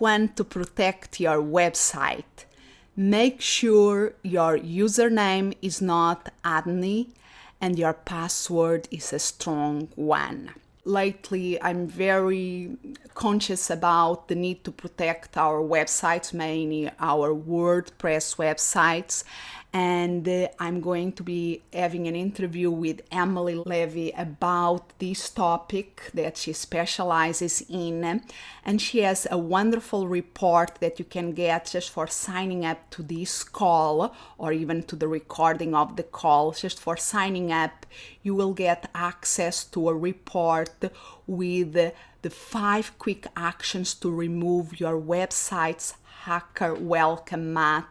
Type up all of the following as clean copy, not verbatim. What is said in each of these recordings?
want to protect your website, make sure your username is not admin and your password is a strong one. Lately, I'm very conscious about the need to protect our websites, mainly our WordPress websites. And I'm going to be having an interview with Emily Levy about this topic that she specializes in. And she has a wonderful report that you can get just for signing up to this call or even to the recording of the call. Just for signing up, you will get access to a report with the 5 quick actions to remove your website's hacker welcome mat.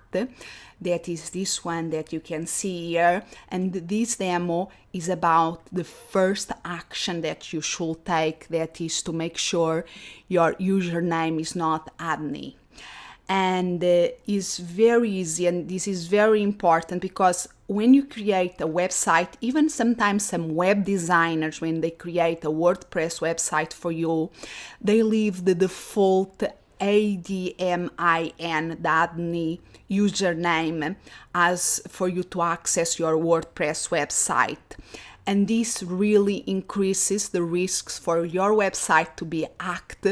That is this one that you can see here, and this demo is about the first action that you should take, that is to make sure your username is not admin. And it's very easy, and this is very important because when you create a website, even sometimes some web designers, when they create a WordPress website for you, they leave the default ADMIN, the admin username, as for you to access your WordPress website. And this really increases the risks for your website to be hacked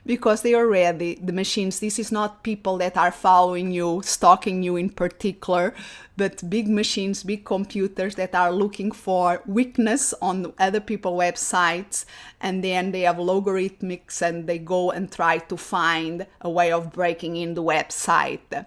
because they already, the machines, this is not people that are following you, stalking you in particular, but big machines, big computers that are looking for weakness on other people's websites, and then they have logarithmics and they go and try to find a way of breaking in the website.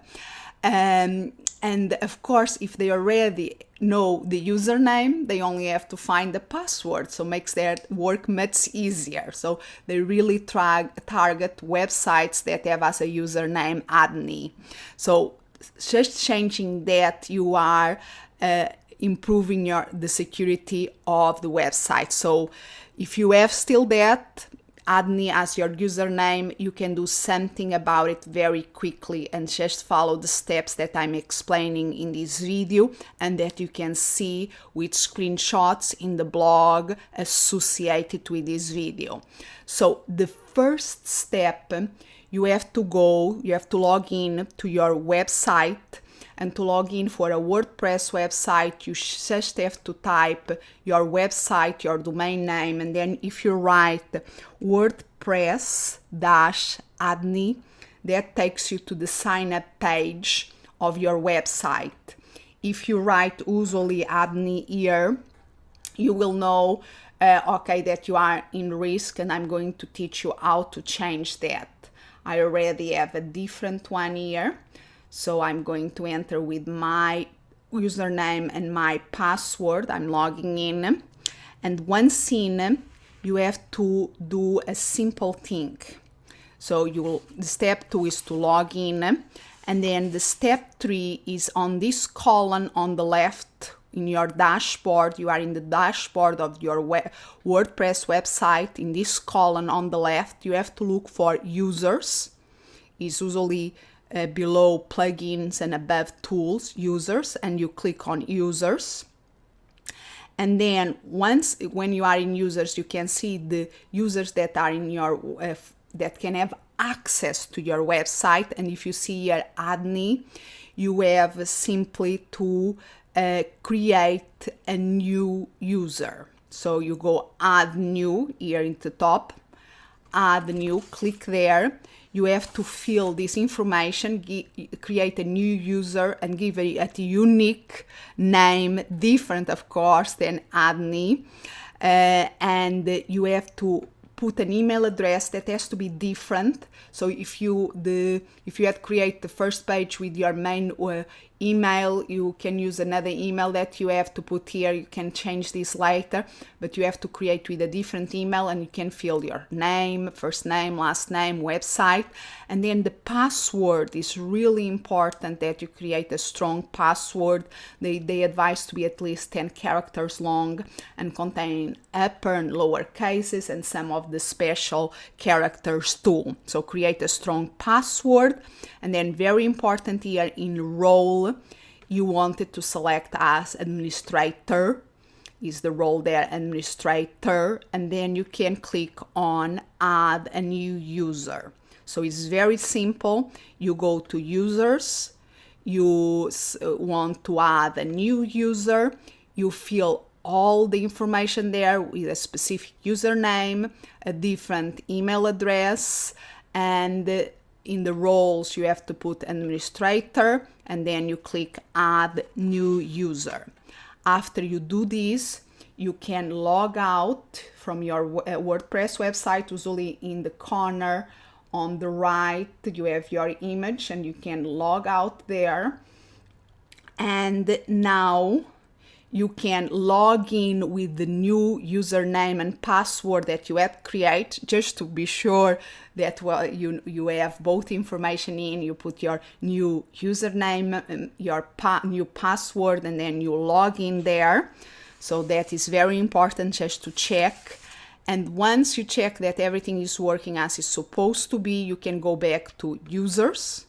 And of course, if they already know the username, they only have to find the password, so makes their work much easier. So they really target websites that have as a username admin. So just changing that, you are improving the security of the website. So if you have still that admin as your username, you can do something about it very quickly and just follow the steps that I'm explaining in this video and that you can see with screenshots in the blog associated with this video. So the first step, you have to log in to your website. And to log in for a WordPress website, you just have to type your website, your domain name, and then if you write WordPress-admin, that takes you to the sign up page of your website. If you write usually admin here, you will know that you are in risk, and I'm going to teach you how to change that. I already have a different one here. So I'm going to enter with my username and my password. I'm logging in. And once in, you have to do a simple thing. So the step 2 is to log in. And then the step 3 is on this column on the left in your dashboard. You are in the dashboard of your WordPress website. In this column on the left, you have to look for users. It's usually below plugins and above tools, users, and you click on users. And then when you are in users, you can see the users that are in your that can have access to your website. And if you see here admin, you have simply to create a new user. So you go add new here in the top, add new, click there. You have to fill this information, create a new user and give a unique name, different of course than admin. And you have to put an email address that has to be different. So if you had created the first page with your main email, you can use another email that you have to put here. You can change this later, but you have to create with a different email, and you can fill your name, first name, last name, website. And then the password is really important, that you create a strong password. They advise to be at least 10 characters long and contain upper and lower cases and some of the special characters too. So create a strong password. And then very important here, in role, you wanted to select as administrator, is the role there, administrator, and then you can click on add a new user. So it's very simple. You go to users, you want to add a new user, you fill all the information there with a specific username, a different email address, and in the roles you have to put administrator, and then you click add new user. After you do this, you can log out from your WordPress website. Usually in the corner on the right you have your image and you can log out there. And now you can log in with the new username and password that you had created, just to be sure that you have both information in. You put your new username, your new password, and then you log in there. So that is very important just to check. And once you check that everything is working as it's supposed to be, you can go back to users.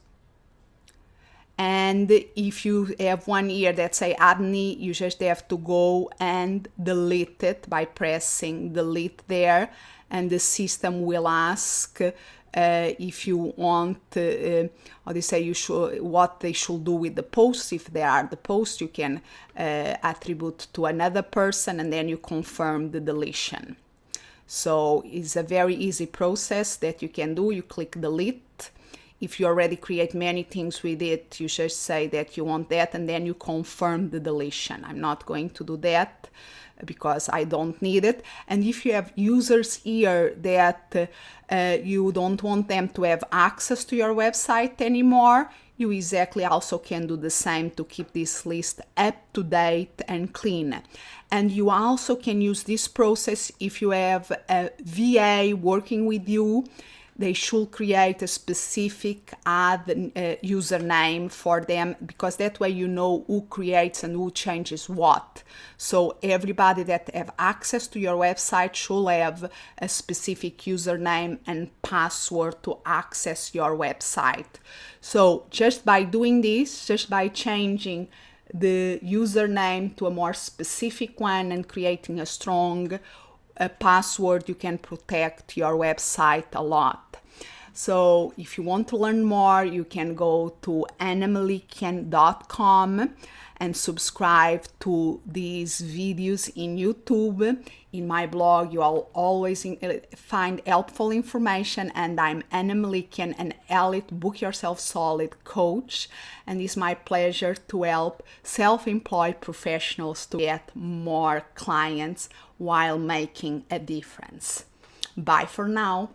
And if you have one here that say admin, you just have to go and delete it by pressing delete there, and the system will ask if you want, how they say, what they should do with the posts. If they are the posts, you can attribute to another person, and then you confirm the deletion. So it's a very easy process that you can do. You click delete. If you already create many things with it, you just say that you want that, and then you confirm the deletion. I'm not going to do that because I don't need it. And if you have users here that you don't want them to have access to your website anymore, you exactly also can do the same to keep this list up to date and clean. And you also can use this process if you have a VA working with you. They should create a specific username for them, because that way you know who creates and who changes what. So everybody that have access to your website should have a specific username and password to access your website. So just by doing this, just by changing the username to a more specific one and creating a strong password, you can protect your website a lot. So if you want to learn more, you can go to anamelikian.com and subscribe to these videos in YouTube. In my blog, you will always find helpful information, and I'm Anna Melikian, an elite Book Yourself Solid coach, and it's my pleasure to help self-employed professionals to get more clients while making a difference. Bye for now.